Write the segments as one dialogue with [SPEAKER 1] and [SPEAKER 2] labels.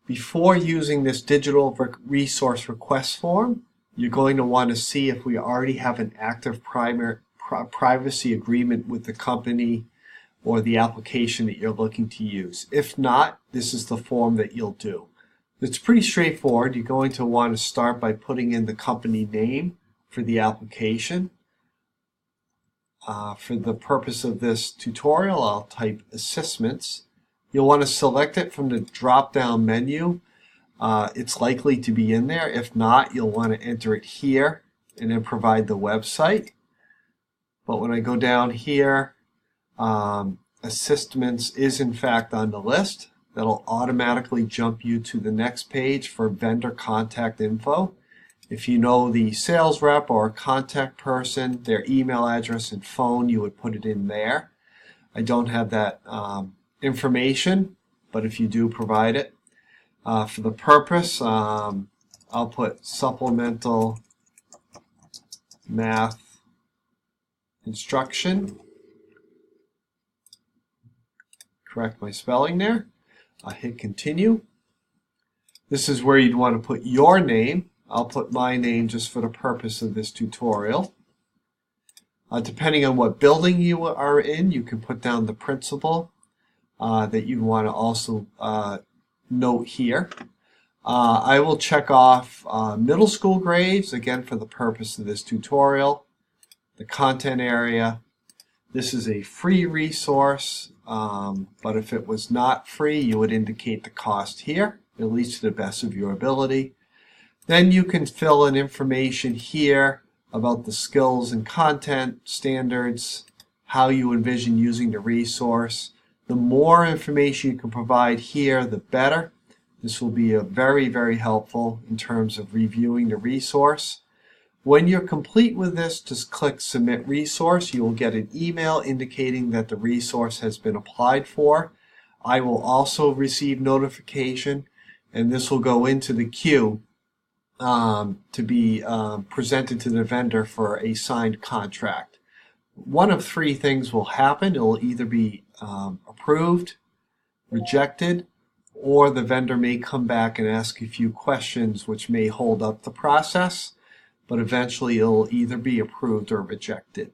[SPEAKER 1] Before using this digital resource request form, you're going to want to see if we already have an active privacy agreement with the company or the application that you're looking to use. If not, this is the form that you'll do. It's pretty straightforward. You're going to want to start by putting in the company name for the application. For the purpose of this tutorial, I'll type Assessments. You'll want to select it from the drop-down menu. It's likely to be in there. If not, you'll want to enter it here and then provide the website. But when I go down here, Assessments is in fact on the list. That'll automatically jump you to the next page for vendor contact info. If you know the sales rep or contact person, their email address and phone, you would put it in there. I don't have that information, but if you do, provide it. For the purpose, I'll put supplemental math instruction. Correct my spelling there. I'll hit continue. This is where you'd want to put your name. I'll put my name just for the purpose of this tutorial. Depending on what building you are in, you can put down the principal that you want to also note here. I will check off middle school grades, again for the purpose of this tutorial. The content area. This is a free resource, but if it was not free, you would indicate the cost here, at least to the best of your ability. Then you can fill in information here about the skills and content standards, how you envision using the resource. The more information you can provide here, the better. This will be very, very helpful in terms of reviewing the resource. When you're complete with this, just click Submit Resource. You will get an email indicating that the resource has been applied for. I will also receive notification, and this will go into the queue to be presented to the vendor for a signed contract. One of three things will happen. It will either be approved, rejected, or the vendor may come back and ask a few questions which may hold up the process, but eventually it'll either be approved or rejected.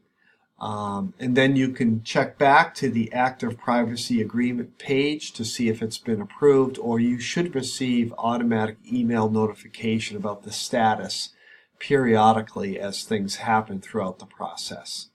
[SPEAKER 1] And then you can check back to the active privacy agreement page to see if it's been approved, or you should receive automatic email notification about the status periodically as things happen throughout the process.